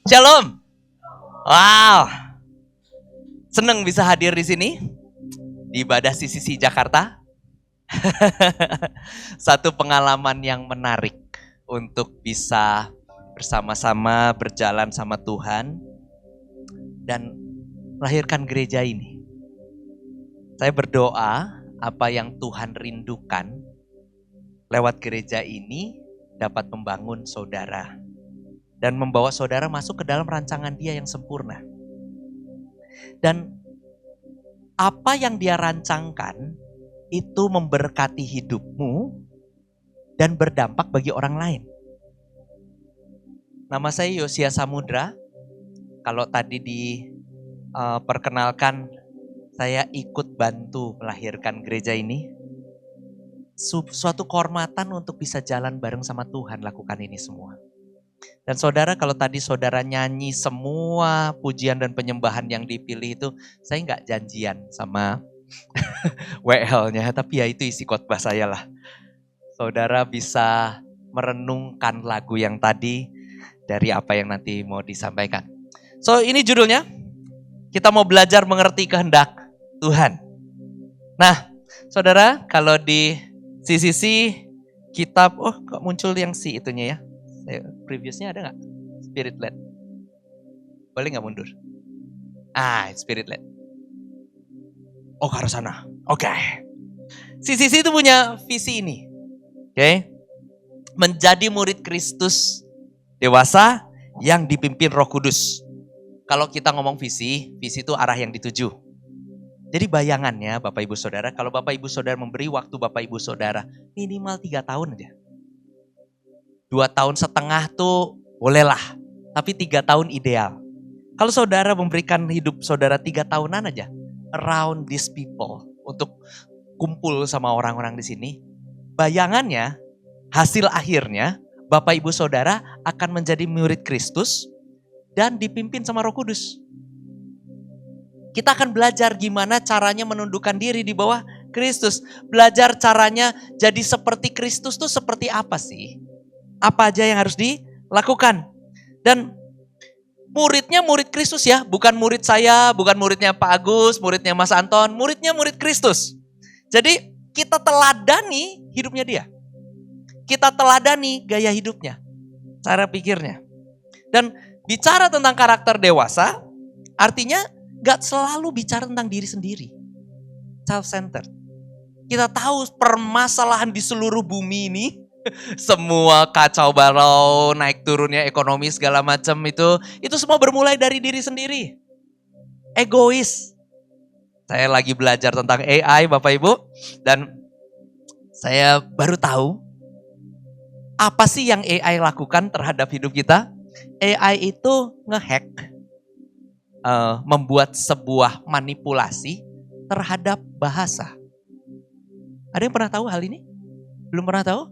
Shalom. Wow, seneng bisa hadir di sini di ibadah CCC Jakarta. Satu pengalaman yang menarik untuk bisa bersama-sama berjalan sama Tuhan dan melahirkan gereja ini. Saya berdoa apa yang Tuhan rindukan lewat gereja ini dapat membangun saudara dan membawa saudara masuk ke dalam rancangan Dia yang sempurna. Dan apa yang Dia rancangkan itu memberkati hidupmu dan berdampak bagi orang lain. Nama saya Yosia Samudra. Kalau tadi diperkenalkan, saya ikut bantu melahirkan gereja ini. Suatu kehormatan untuk bisa jalan bareng sama Tuhan lakukan ini semua. Dan saudara, kalau tadi saudara nyanyi semua pujian dan penyembahan yang dipilih itu, saya nggak janjian sama WL-nya, tapi ya itu isi khotbah saya lah. Saudara bisa merenungkan lagu yang tadi dari apa yang nanti mau disampaikan. So ini judulnya, kita mau belajar mengerti kehendak Tuhan. Nah, saudara, kalau di CCC kitab, kok muncul yang si itunya ya? Previously ada gak? Spirit led. Boleh gak mundur? Spirit led. Oh, ke arah sana. Oke. CCC itu punya visi ini. Oke. Menjadi murid Kristus dewasa yang dipimpin Roh Kudus. Kalau kita ngomong visi itu arah yang dituju. Jadi bayangannya Bapak Ibu Saudara, kalau Bapak Ibu Saudara memberi waktu Bapak Ibu Saudara minimal 3 tahun aja. 2 tahun setengah tuh bolehlah, tapi 3 tahun ideal. Kalau saudara memberikan hidup saudara 3 tahunan aja, around these people, untuk kumpul sama orang-orang di sini, bayangannya, hasil akhirnya, Bapak Ibu Saudara akan menjadi murid Kristus dan dipimpin sama Roh Kudus. Kita akan belajar gimana caranya menundukkan diri di bawah Kristus. Belajar caranya jadi seperti Kristus tuh seperti apa sih? Apa aja yang harus dilakukan. Dan muridnya murid Kristus ya, bukan murid saya, bukan muridnya Pak Agus, muridnya Mas Anton, muridnya murid Kristus. Jadi kita teladani hidupnya dia. Kita teladani gaya hidupnya, cara pikirnya. Dan bicara tentang karakter dewasa, artinya gak selalu bicara tentang diri sendiri. Self-centered. Kita tahu permasalahan di seluruh bumi ini, semua kacau balau, naik turunnya ekonomi segala macam itu semua bermulai dari diri sendiri. Egois. Saya lagi belajar tentang AI Bapak Ibu, dan saya baru tahu apa sih yang AI lakukan terhadap hidup kita. AI itu ngehack, membuat sebuah manipulasi terhadap bahasa. Ada yang pernah tahu hal ini? Belum pernah tahu?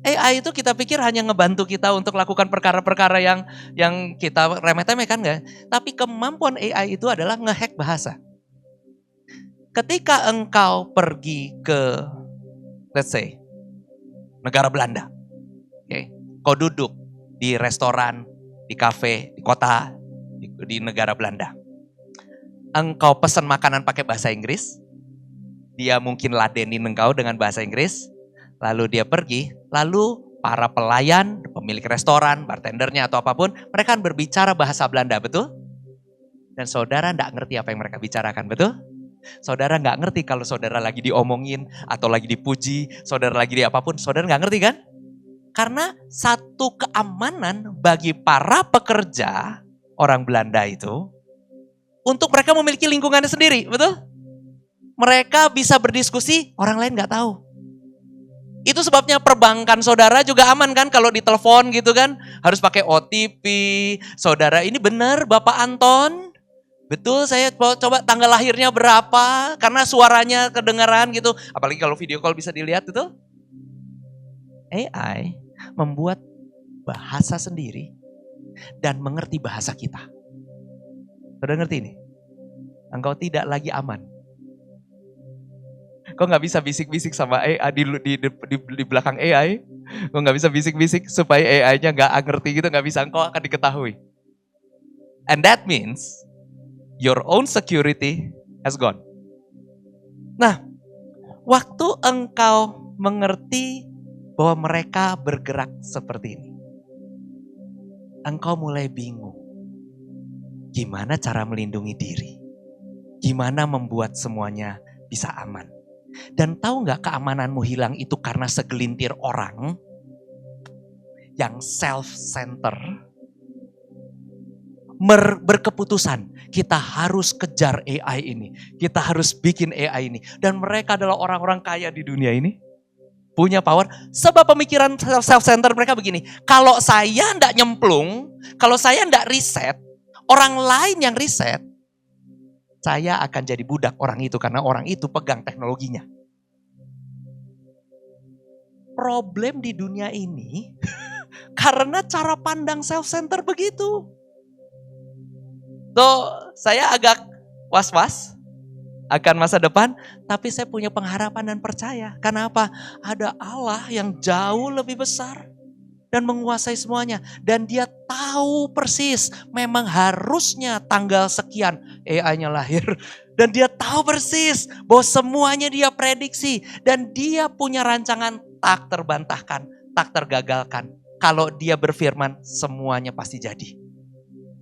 AI itu kita pikir hanya ngebantu kita untuk lakukan perkara-perkara yang kita remeh-temeh kan enggak? Tapi kemampuan AI itu adalah ngehack bahasa. Ketika engkau pergi ke, let's say, negara Belanda. Okay. Kau duduk di restoran, di kafe, di kota, di negara Belanda. Engkau pesan makanan pakai bahasa Inggris. Dia mungkin ladenin engkau dengan bahasa Inggris. Lalu dia pergi, lalu para pelayan, pemilik restoran, bartendernya atau apapun, mereka akan berbicara bahasa Belanda, betul? Dan saudara enggak ngerti apa yang mereka bicarakan, betul? Saudara enggak ngerti kalau saudara lagi diomongin, atau lagi dipuji, saudara lagi di apapun, saudara enggak ngerti kan? Karena satu keamanan bagi para pekerja orang Belanda itu, untuk mereka memiliki lingkungannya sendiri, betul? Mereka bisa berdiskusi, orang lain enggak tahu. Itu sebabnya perbankan saudara juga aman kan kalau ditelepon gitu kan. Harus pakai OTP. Saudara ini benar Bapak Anton? Betul, saya coba tanggal lahirnya berapa. Karena suaranya kedengaran gitu. Apalagi kalau video call bisa dilihat itu. AI membuat bahasa sendiri dan mengerti bahasa kita. Saudara ngerti ini? Engkau tidak lagi aman. Kok gak bisa bisik-bisik sama AI di belakang AI? Kok gak bisa bisik-bisik supaya AI-nya gak ngerti gitu, gak bisa, engkau akan diketahui. And that means your own security has gone. Nah, waktu engkau mengerti bahwa mereka bergerak seperti ini, engkau mulai bingung. Gimana cara melindungi diri? Gimana membuat semuanya bisa aman? Dan tahu gak keamananmu hilang itu karena segelintir orang yang self-center berkeputusan, kita harus kejar AI ini, kita harus bikin AI ini. Dan mereka adalah orang-orang kaya di dunia ini, punya power. Sebab pemikiran self-center mereka begini, kalau saya ndak nyemplung, kalau saya ndak riset, orang lain yang riset, saya akan jadi budak orang itu karena orang itu pegang teknologinya. Problem di dunia ini karena cara pandang self-center begitu. Saya agak was-was akan masa depan, tapi saya punya pengharapan dan percaya. Karena apa? Ada Allah yang jauh lebih besar dan menguasai semuanya. Dan dia tahu persis memang harusnya tanggal sekian AI-nya lahir. Dan dia tahu persis bahwa semuanya dia prediksi. Dan dia punya rancangan tak terbantahkan, tak tergagalkan. Kalau dia berfirman semuanya pasti jadi.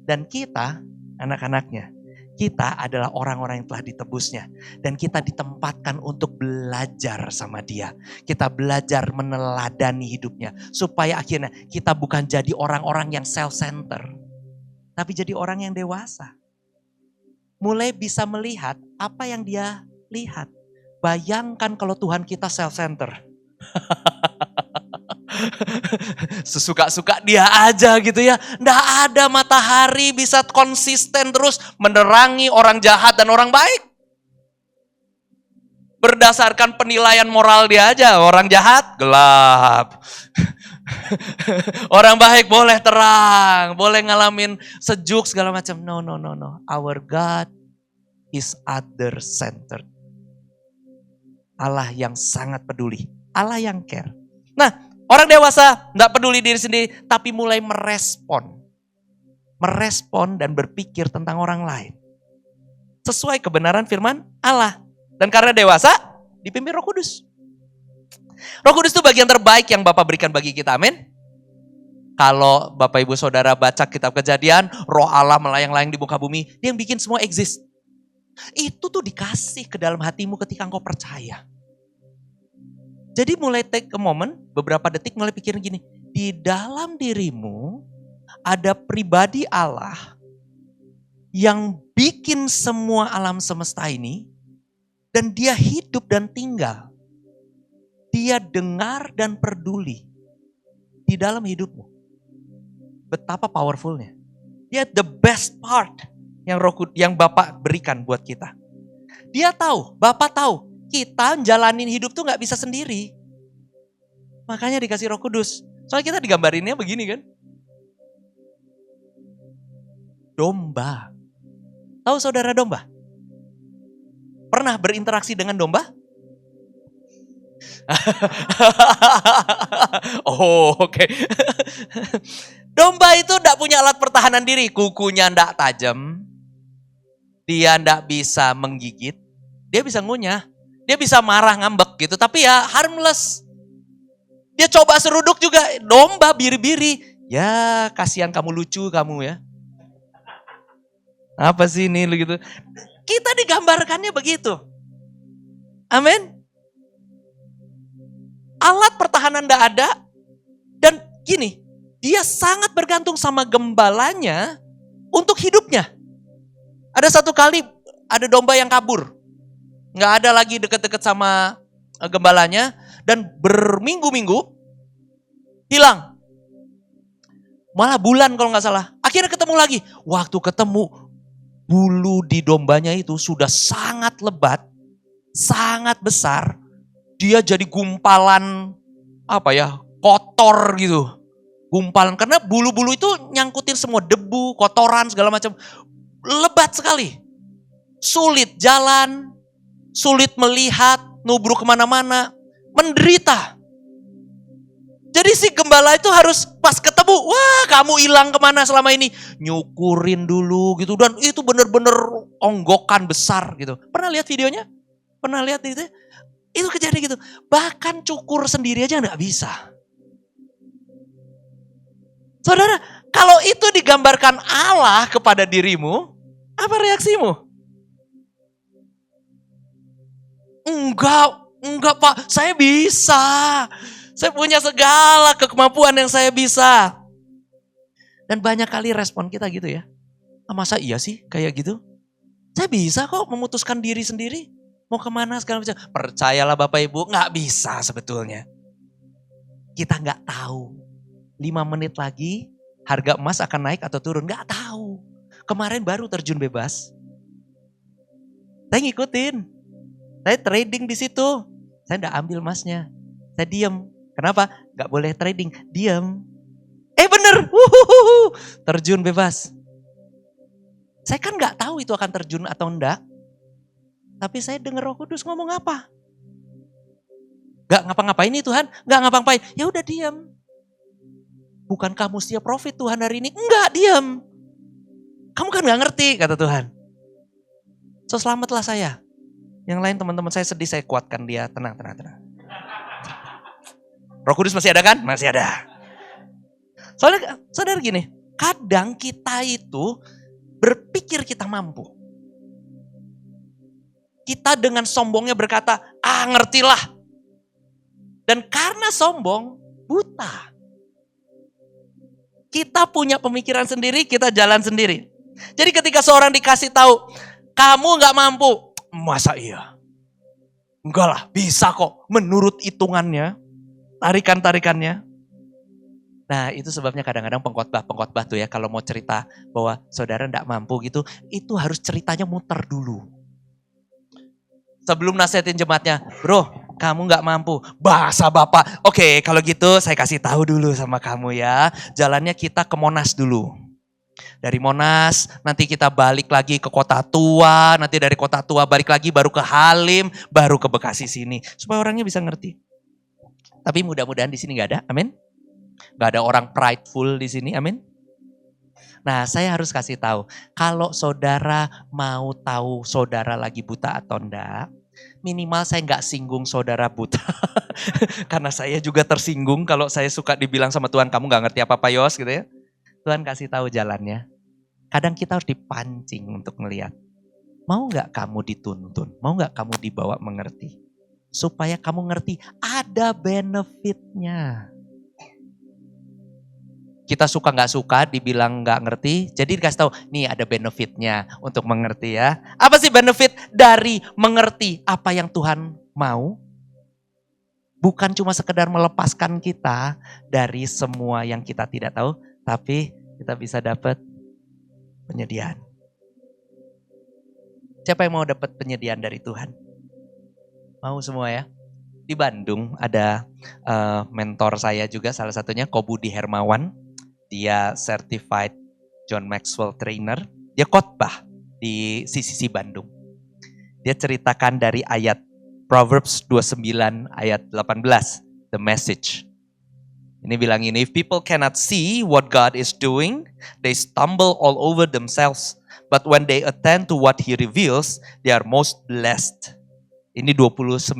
Dan kita, anak-anaknya, kita adalah orang-orang yang telah ditebusnya. Dan kita ditempatkan untuk belajar sama dia. Kita belajar meneladani hidupnya. Supaya akhirnya kita bukan jadi orang-orang yang self-center. Tapi jadi orang yang dewasa. Mulai bisa melihat apa yang dia lihat. Bayangkan kalau Tuhan kita self-center. Sesuka-suka dia aja gitu ya. Nggak ada matahari bisa konsisten terus menerangi orang jahat dan orang baik. Berdasarkan penilaian moral dia aja. Orang jahat gelap. Orang baik boleh terang. Boleh ngalamin sejuk segala macam. No. Our God is other-centered. Allah yang sangat peduli. Allah yang care. Nah, orang dewasa gak peduli diri sendiri, tapi mulai merespon. Merespon dan berpikir tentang orang lain. Sesuai kebenaran firman Allah. Dan karena dewasa, dipimpin Roh Kudus. Roh Kudus itu bagian terbaik yang Bapak berikan bagi kita, amin. Kalau Bapak Ibu Saudara baca kitab Kejadian, Roh Allah melayang-layang di muka bumi, dia yang bikin semua exist. Itu tuh dikasih ke dalam hatimu ketika engkau percaya. Jadi mulai take a moment, beberapa detik mulai pikirin gini. Di dalam dirimu ada pribadi Allah yang bikin semua alam semesta ini. Dan dia hidup dan tinggal. Dia dengar dan peduli di dalam hidupmu. Betapa powerfulnya. Dia the best part yang Bapak berikan buat kita. Dia tahu, Bapak tahu. Kita jalanin hidup tuh gak bisa sendiri. Makanya dikasih Roh Kudus. Soalnya kita digambarinnya begini kan. Domba. Tahu saudara domba? Pernah berinteraksi dengan domba? Oh, oke. Domba itu gak punya alat pertahanan diri. Kukunya gak tajam. Dia gak bisa menggigit. Dia bisa ngunyah. Dia bisa marah ngambek gitu. Tapi ya harmless. Dia coba seruduk juga. Domba biri-biri. Ya kasihan kamu, lucu kamu ya. Apa sih ini gitu. Kita digambarkannya begitu. Amin. Alat pertahanan gak ada. Dan gini. Dia sangat bergantung sama gembalanya untuk hidupnya. Ada satu kali ada domba yang kabur. Gak ada lagi deket-deket sama gembalanya. Dan berminggu-minggu hilang. Malah bulan kalau gak salah. Akhirnya ketemu lagi. Waktu ketemu, bulu di dombanya itu sudah sangat lebat. Sangat besar. Dia jadi gumpalan kotor gitu. Gumpalan. Karena bulu-bulu itu nyangkutin semua debu, kotoran segala macam. Lebat sekali. Sulit jalan. Sulit melihat, nubruk kemana-mana, menderita. Jadi si gembala itu harus pas ketemu kamu, wah kamu hilang kemana selama ini? Nyukurin dulu gitu, dan itu bener-bener onggokan besar gitu. Pernah lihat videonya? Pernah lihat itu? Itu kejadian gitu. Bahkan cukur sendiri aja gak bisa. Saudara, kalau itu digambarkan Allah kepada dirimu, apa reaksimu? Enggak Pak, saya bisa. Saya punya segala kemampuan yang saya bisa. Dan banyak kali respon kita gitu ya. Masa iya sih kayak gitu? Saya bisa kok memutuskan diri sendiri. Mau kemana segala macam. Percayalah Bapak Ibu, gak bisa sebetulnya. Kita gak tahu. 5 menit lagi harga emas akan naik atau turun. Gak tahu. Kemarin baru terjun bebas. Saya ngikutin. Saya trading di situ. Saya gak ambil emasnya. Saya diam. Kenapa? Gak boleh trading. Diam. Bener. Terjun bebas. Saya kan gak tahu itu akan terjun atau enggak. Tapi saya dengar Roh Kudus ngomong apa? Gak ngapa-ngapain nih Tuhan? Gak ngapa-ngapain. Ya udah diam. Bukan kamu mesti profit Tuhan hari ini? Enggak, diam. Kamu kan gak ngerti kata Tuhan. So selamatlah saya. Yang lain teman-teman saya sedih, saya kuatkan dia. Tenang. Roh Kudus masih ada kan? Masih ada. Soalnya saudara gini, kadang kita itu berpikir kita mampu. Kita dengan sombongnya berkata, ngertilah. Dan karena sombong, buta. Kita punya pemikiran sendiri, kita jalan sendiri. Jadi ketika seorang dikasih tahu, kamu gak mampu. Masa iya? Enggak lah, bisa kok. Menurut hitungannya, tarikan-tarikannya. Nah itu sebabnya kadang-kadang pengkhotbah tuh ya, kalau mau cerita bahwa saudara gak mampu gitu, itu harus ceritanya muter dulu. Sebelum nasihatin jemaatnya, bro kamu gak mampu, bahasa Bapak. Oke, kalau gitu saya kasih tahu dulu sama kamu ya. Jalannya kita ke Monas dulu. Dari Monas nanti kita balik lagi ke Kota Tua, nanti dari Kota Tua balik lagi baru ke Halim, baru ke Bekasi sini. Supaya orangnya bisa ngerti. Tapi mudah-mudahan di sini gak ada, amin. Gak ada orang prideful di sini, amin. Nah saya harus kasih tahu, kalau saudara mau tahu saudara lagi buta atau enggak, minimal saya nggak singgung saudara buta. Karena saya juga tersinggung kalau saya suka dibilang sama Tuhan, kamu nggak ngerti apa-apa Yos gitu ya. Tuhan kasih tahu jalannya. Kadang kita harus dipancing untuk melihat. Mau nggak kamu dituntun? Mau nggak kamu dibawa mengerti? Supaya kamu ngerti ada benefitnya. Kita suka nggak suka dibilang nggak ngerti, jadi dikasih tahu, nih ada benefitnya untuk mengerti ya. Apa sih benefit dari mengerti apa yang Tuhan mau? Bukan cuma sekedar melepaskan kita dari semua yang kita tidak tahu, tapi kita bisa dapat penyediaan. Siapa yang mau dapat penyediaan dari Tuhan? Mau semua ya? Di Bandung ada mentor saya juga, salah satunya Kobudi Hermawan. Dia certified John Maxwell trainer. Dia khotbah di CCC Bandung. Dia ceritakan dari ayat Proverbs 29 ayat 18. The message. Ini bilang ini, if people cannot see what God is doing, they stumble all over themselves. But when they attend to what He reveals, they are most blessed. Ini 29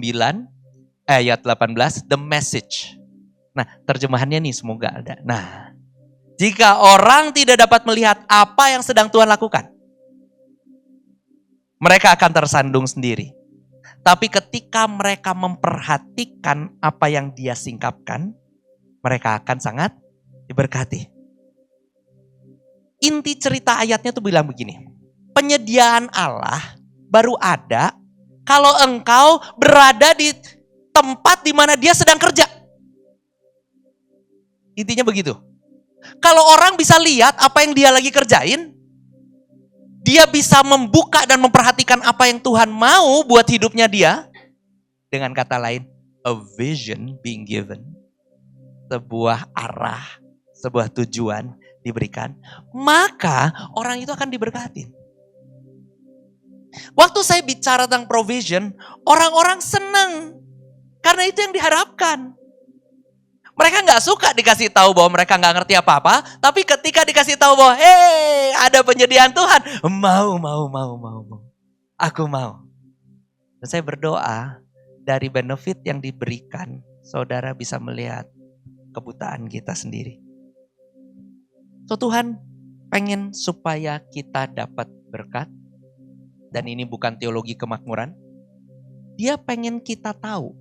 ayat 18, the message. Nah terjemahannya nih semoga ada. Nah. Jika orang tidak dapat melihat apa yang sedang Tuhan lakukan, mereka akan tersandung sendiri. Tapi ketika mereka memperhatikan apa yang Dia singkapkan, mereka akan sangat diberkati. Inti cerita ayatnya tuh bilang begini, penyediaan Allah baru ada kalau engkau berada di tempat di mana Dia sedang kerja. Intinya begitu. Kalau orang bisa lihat apa yang dia lagi kerjain, dia bisa membuka dan memperhatikan apa yang Tuhan mau buat hidupnya dia. Dengan kata lain, a vision being given. Sebuah arah, sebuah tujuan diberikan. Maka orang itu akan diberkati. Waktu saya bicara tentang provision, orang-orang senang. Karena itu yang diharapkan. Mereka nggak suka dikasih tahu bahwa mereka nggak ngerti apa-apa, tapi ketika dikasih tahu bahwa, ada penyediaan Tuhan, mau. Aku mau. Dan saya berdoa dari benefit yang diberikan, saudara bisa melihat kebutaan kita sendiri. So Tuhan pengen supaya kita dapat berkat, dan ini bukan teologi kemakmuran. Dia pengen kita tahu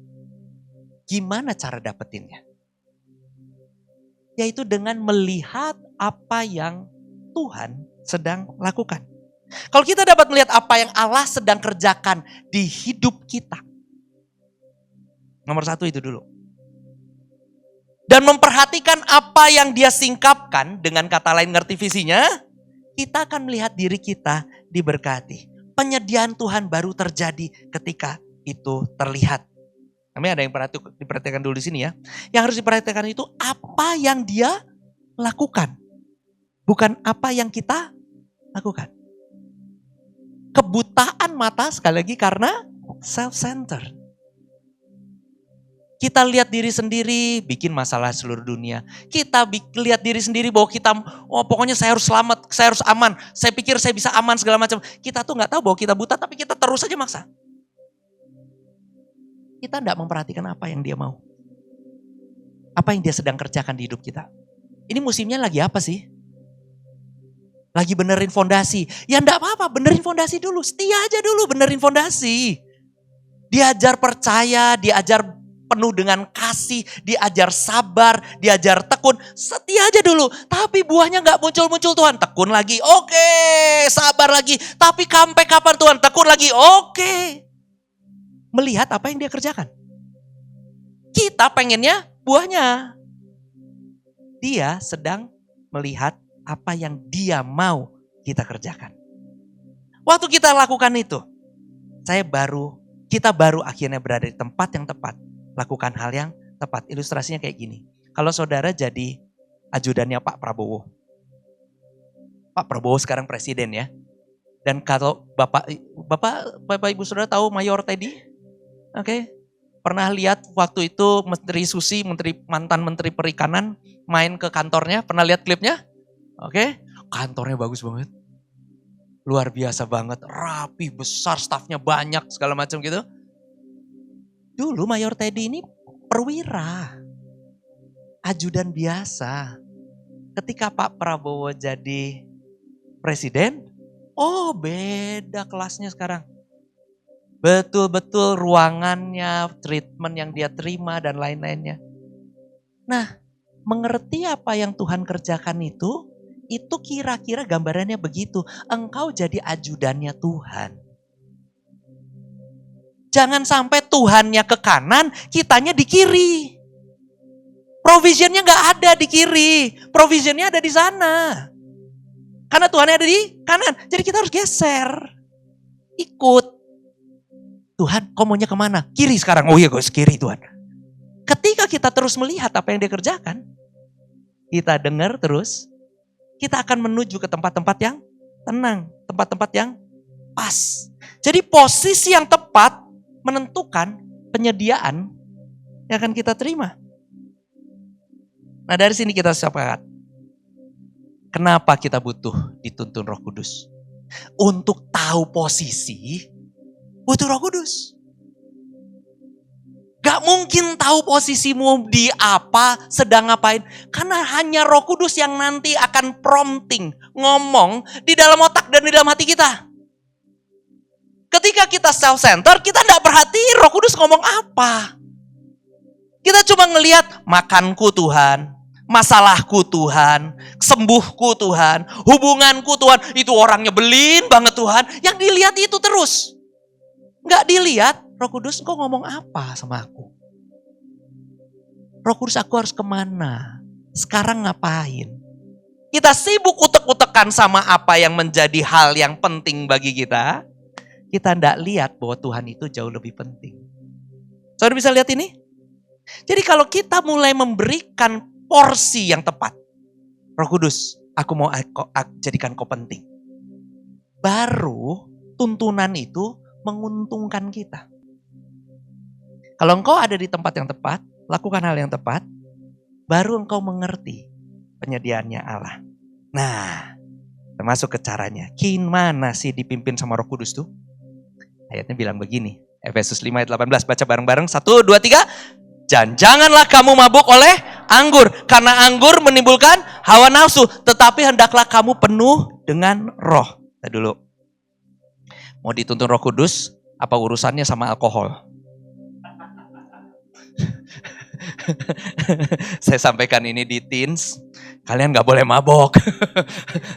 gimana cara dapetinnya. Yaitu dengan melihat apa yang Tuhan sedang lakukan. Kalau kita dapat melihat apa yang Allah sedang kerjakan di hidup kita. Nomor satu itu dulu. Dan memperhatikan apa yang dia singkapkan, dengan kata lain ngerti visinya, kita akan melihat diri kita diberkati. Penyediaan Tuhan baru terjadi ketika itu terlihat. Namanya ada yang diperhatikan dulu di sini ya. Yang harus diperhatikan itu apa yang dia lakukan. Bukan apa yang kita lakukan. Kebutaan mata sekali lagi karena self-centered. Kita lihat diri sendiri, bikin masalah seluruh dunia. Kita lihat diri sendiri bahwa kita, pokoknya saya harus selamat, saya harus aman. Saya pikir saya bisa aman segala macam. Kita tuh gak tahu bahwa kita buta, tapi kita terus aja maksa. Kita tidak memperhatikan apa yang dia mau. Apa yang dia sedang kerjakan di hidup kita. Ini musimnya lagi apa sih? Lagi benerin fondasi. Ya enggak apa-apa, benerin fondasi dulu. Setia aja dulu benerin fondasi. Diajar percaya, diajar penuh dengan kasih, diajar sabar, diajar tekun. Setia aja dulu. Tapi buahnya enggak muncul-muncul Tuhan. Tekun lagi, oke. Sabar lagi. Tapi sampai kapan Tuhan? Tekun lagi, oke. Melihat apa yang dia kerjakan. Kita pengennya buahnya. Dia sedang melihat apa yang dia mau kita kerjakan. Waktu kita lakukan itu, kita baru akhirnya berada di tempat yang tepat. Lakukan hal yang tepat. Ilustrasinya kayak gini. Kalau saudara jadi ajudannya Pak Prabowo. Pak Prabowo sekarang presiden ya. Dan kalau Bapak Ibu Saudara tahu Mayor Teddy? Oke. Pernah lihat waktu itu Menteri Susi, mantan Menteri Perikanan main ke kantornya, pernah lihat klipnya? Oke, kantornya bagus banget. Luar biasa banget, rapi, besar, stafnya banyak, segala macam gitu. Dulu Mayor Teddy ini perwira, ajudan biasa. Ketika Pak Prabowo jadi presiden, beda kelasnya sekarang. Betul-betul ruangannya, treatment yang dia terima dan lain-lainnya. Nah, mengerti apa yang Tuhan kerjakan itu kira-kira gambarannya begitu. Engkau jadi ajudannya Tuhan. Jangan sampai Tuhannya ke kanan, kitanya di kiri. Provisionnya gak ada di kiri, provisionnya ada di sana. Karena Tuhannya ada di kanan, jadi kita harus geser. Ikut. Tuhan, kau maunya kemana? Kiri sekarang. Oh iya, gue kiri Tuhan. Ketika kita terus melihat apa yang dia kerjakan, kita dengar terus, kita akan menuju ke tempat-tempat yang tenang, tempat-tempat yang pas. Jadi posisi yang tepat menentukan penyediaan yang akan kita terima. Nah dari sini kita sepakat. Kenapa kita butuh dituntun Roh Kudus? Untuk tahu posisi, butuh Roh Kudus. Gak mungkin tahu posisimu di apa, sedang ngapain. Karena hanya Roh Kudus yang nanti akan prompting, ngomong di dalam otak dan di dalam hati kita. Ketika kita self-centered, kita gak perhatiin Roh Kudus ngomong apa. Kita cuma ngelihat makanku Tuhan, masalahku Tuhan, sembuhku Tuhan, hubunganku Tuhan. Itu orang nyebelin banget Tuhan. Yang dilihat itu terus. Gak dilihat, Roh Kudus engkau ngomong apa sama aku? Roh Kudus aku harus kemana? Sekarang ngapain? Kita sibuk utek-utekan sama apa yang menjadi hal yang penting bagi kita. Kita gak lihat bahwa Tuhan itu jauh lebih penting. Saudara bisa lihat ini? Jadi kalau kita mulai memberikan porsi yang tepat. Roh Kudus, aku mau jadikan kau penting. Baru tuntunan itu menguntungkan kita. Kalau engkau ada di tempat yang tepat, lakukan hal yang tepat, baru engkau mengerti penyediaannya Allah. Nah, termasuk ke caranya. Gimana sih dipimpin sama Roh Kudus tuh? Ayatnya bilang begini, Efesus 5 ayat 18, baca bareng-bareng, 1, 2, 3. Dan janganlah kamu mabuk oleh anggur, karena anggur menimbulkan hawa nafsu, tetapi hendaklah kamu penuh dengan roh. Kita dulu, mau dituntun Roh Kudus, apa urusannya sama alkohol? Saya sampaikan ini di teens, kalian gak boleh mabok.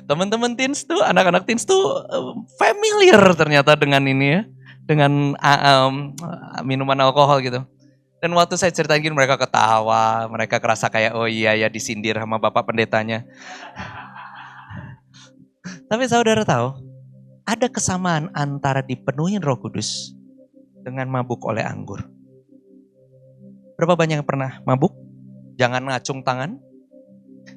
Teman-teman teens tuh, anak-anak teens tuh familiar ternyata dengan ini ya, dengan minuman alkohol gitu. Dan waktu saya ceritain gini, mereka ketawa, mereka kerasa kayak oh iya ya disindir sama bapak pendetanya. Tapi saudara tahu, ada kesamaan antara dipenuhi Roh Kudus dengan mabuk oleh anggur. Berapa banyak yang pernah mabuk? Jangan ngacung tangan.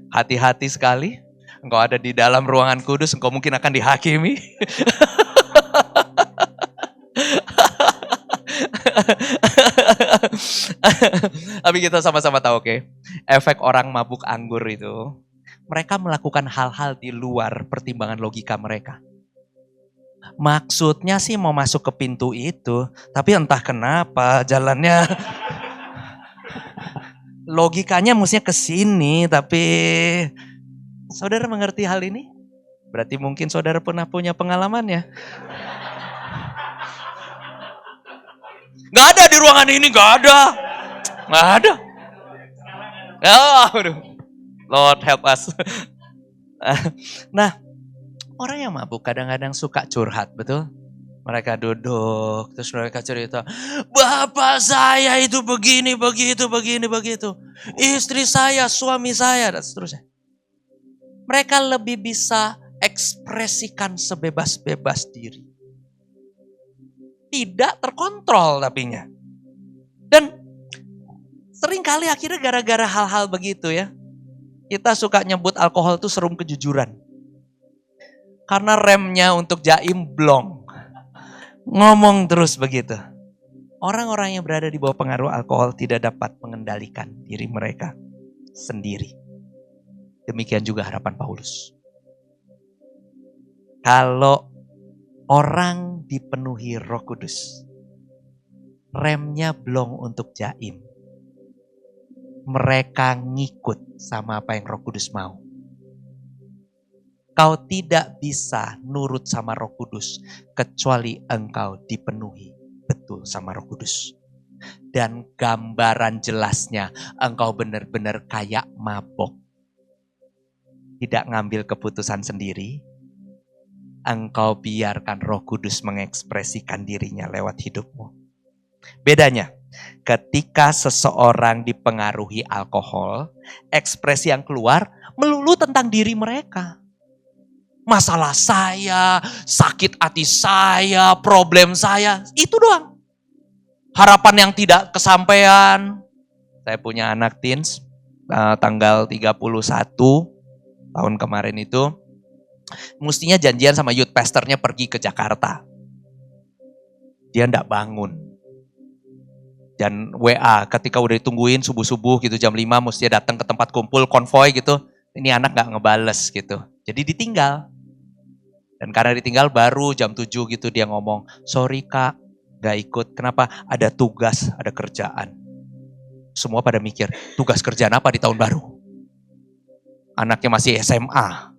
Hati-hati sekali. Engkau ada di dalam ruangan kudus, engkau mungkin akan dihakimi. Tapi kita sama-sama tahu, oke? Efek orang mabuk anggur itu, mereka melakukan hal-hal di luar pertimbangan logika mereka. Maksudnya sih mau masuk ke pintu itu, tapi entah kenapa jalannya logikanya mestinya ke sini, tapi saudara mengerti hal ini? Berarti mungkin saudara pernah punya pengalaman ya? Gak ada di ruangan ini, gak ada. Gak ada. Oh, Lord help us. Nah, orang yang mabuk kadang-kadang suka curhat, betul? Mereka duduk, terus mereka cerita, bapak saya itu begini, begitu, begini, begitu. Istri saya, suami saya, dan seterusnya. Mereka lebih bisa ekspresikan sebebas-bebas diri. Tidak terkontrol tapinya. Dan seringkali akhirnya gara-gara hal-hal begitu ya, kita suka nyebut alkohol itu serum kejujuran. Karena remnya untuk jaim blong. Ngomong terus begitu. Orang-orang yang berada di bawah pengaruh alkohol tidak dapat mengendalikan diri mereka sendiri. Demikian juga harapan Paulus. Kalau orang dipenuhi Roh Kudus, remnya blong untuk jaim. Mereka ngikut sama apa yang Roh Kudus mau. Kau tidak bisa nurut sama Roh Kudus kecuali engkau dipenuhi betul sama Roh Kudus. Dan gambaran jelasnya engkau benar-benar kayak mabok. Tidak ngambil keputusan sendiri. Engkau biarkan Roh Kudus mengekspresikan dirinya lewat hidupmu. Bedanya, ketika seseorang dipengaruhi alkohol, ekspresi yang keluar melulu tentang diri mereka. Masalah saya, sakit hati saya, problem saya, itu doang. Harapan yang tidak kesampaian. Saya punya anak teens, tanggal 31 tahun kemarin itu, mestinya janjian sama youth pastornya pergi ke Jakarta. Dia enggak bangun. Dan WA ketika udah ditungguin subuh-subuh gitu jam 5 mesti datang ke tempat kumpul konvoy gitu. Ini anak enggak ngebales gitu. Jadi ditinggal. Dan karena ditinggal baru jam 7 gitu dia ngomong, sorry kak gak ikut, kenapa? Ada tugas, ada kerjaan. Semua pada mikir, tugas kerjaan apa di tahun baru? Anaknya masih SMA.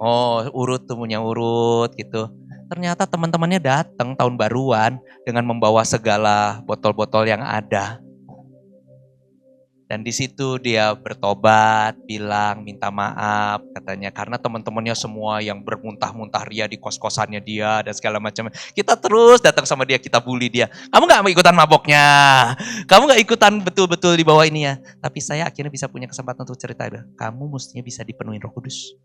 Oh urut tuh punya urut gitu. Ternyata teman-temannya datang tahun baruan dengan membawa segala botol-botol yang ada. Dan di situ dia bertobat, bilang minta maaf katanya karena teman-temannya semua yang bermuntah-muntah ria di kos-kosannya dia dan segala macam. Kita terus datang sama dia, kita bully dia. Kamu gak mau ikutan maboknya, kamu gak ikutan betul-betul di bawah ini ya. Tapi saya akhirnya bisa punya kesempatan untuk cerita, kamu mestinya bisa dipenuhi Roh Kudus.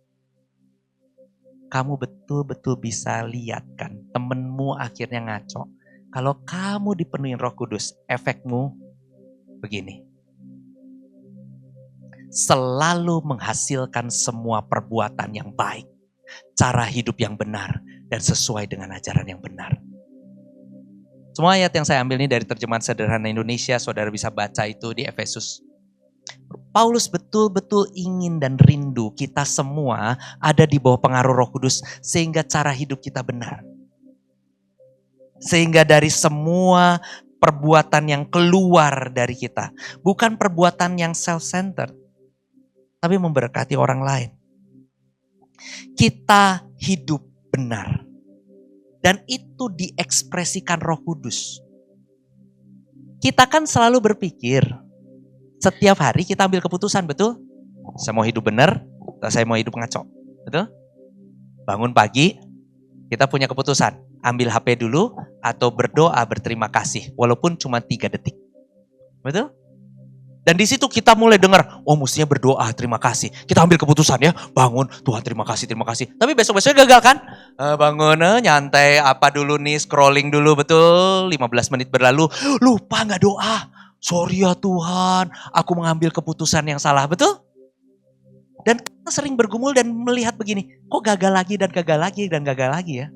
Kamu betul-betul bisa lihat kan, temenmu akhirnya ngaco. Kalau kamu dipenuhi Roh Kudus, efekmu begini. Selalu menghasilkan semua perbuatan yang baik, cara hidup yang benar, dan sesuai dengan ajaran yang benar. Semua ayat yang saya ambil ini dari terjemahan sederhana Indonesia, saudara bisa baca itu di Efesus Paulus betul-betul ingin dan rindu kita semua ada di bawah pengaruh Roh Kudus sehingga cara hidup kita benar. Sehingga dari semua perbuatan yang keluar dari kita, bukan perbuatan yang self-centered, tapi memberkati orang lain. Kita hidup benar. Dan itu diekspresikan Roh Kudus. Kita kan selalu berpikir, setiap hari kita ambil keputusan, betul? Saya mau hidup benar, atau saya mau hidup ngaco, betul? Bangun pagi, kita punya keputusan, ambil HP dulu, atau berdoa berterima kasih, walaupun cuma 3 detik. Betul? Dan di situ kita mulai dengar, oh mestinya berdoa, terima kasih. Kita ambil keputusan ya, bangun, Tuhan terima kasih, terima kasih. Tapi besok-besoknya gagal kan? Bangun, nyantai, apa dulu nih, scrolling dulu, betul? 15 menit berlalu, lupa gak doa. Sorry ya Tuhan, aku mengambil keputusan yang salah, betul? Dan kita sering bergumul dan melihat begini, kok gagal lagi dan gagal lagi dan gagal lagi ya?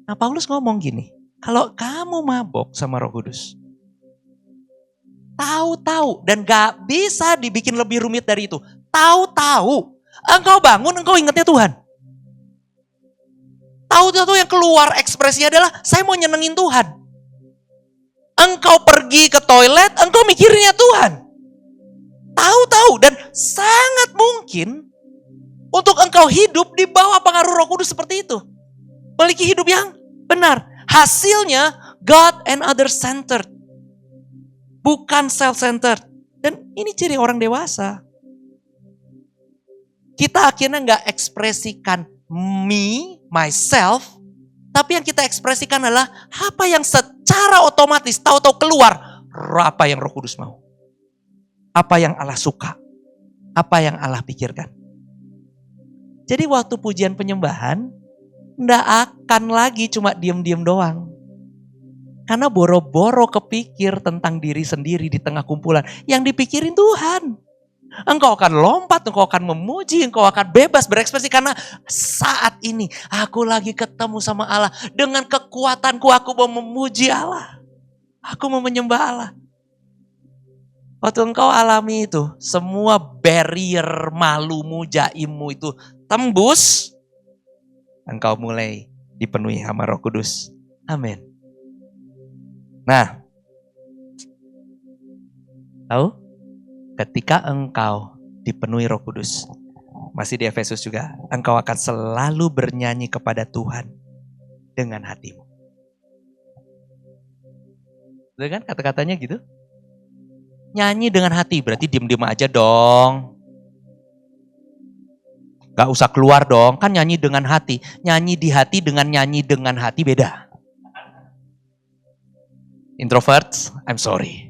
Nah Paulus ngomong gini, kalau kamu mabok sama Roh Kudus, tahu-tahu dan gak bisa dibikin lebih rumit dari itu. Tahu-tahu, engkau bangun, engkau ingatnya Tuhan. Tahu-tahu yang keluar ekspresinya adalah, saya mau nyenengin Tuhan. Engkau pergi ke toilet, engkau mikirnya Tuhan. Tahu-tahu dan sangat mungkin untuk engkau hidup di bawah pengaruh Roh Kudus seperti itu. Memiliki hidup yang benar. Hasilnya God and other centered. Bukan self-centered. Dan ini ciri orang dewasa. Kita akhirnya gak ekspresikan me, myself. Tapi yang kita ekspresikan adalah apa yang secara otomatis tahu-tahu keluar. Apa yang Roh Kudus mau. Apa yang Allah suka. Apa yang Allah pikirkan. Jadi waktu pujian penyembahan, nggak akan lagi cuma diem-diem doang. Karena boro-boro kepikir tentang diri sendiri di tengah kumpulan. Yang dipikirin Tuhan. Engkau akan lompat, engkau akan memuji, engkau akan bebas berekspresi. Karena saat ini aku lagi ketemu sama Allah. Dengan kekuatanku aku mau memuji Allah. Aku mau menyembah Allah. Waktu engkau alami itu, semua barrier malumu, jaimmu itu tembus. Engkau mulai dipenuhi sama Roh Kudus. Amin. Nah, tahu? Ketika engkau dipenuhi Roh Kudus, masih di Efesus juga, engkau akan selalu bernyanyi kepada Tuhan dengan hatimu. Betul kan kata-katanya gitu? Nyanyi dengan hati, berarti diem-diem aja dong. Gak usah keluar dong, kan nyanyi dengan hati. Nyanyi di hati dengan nyanyi dengan hati beda. Introverts, I'm sorry.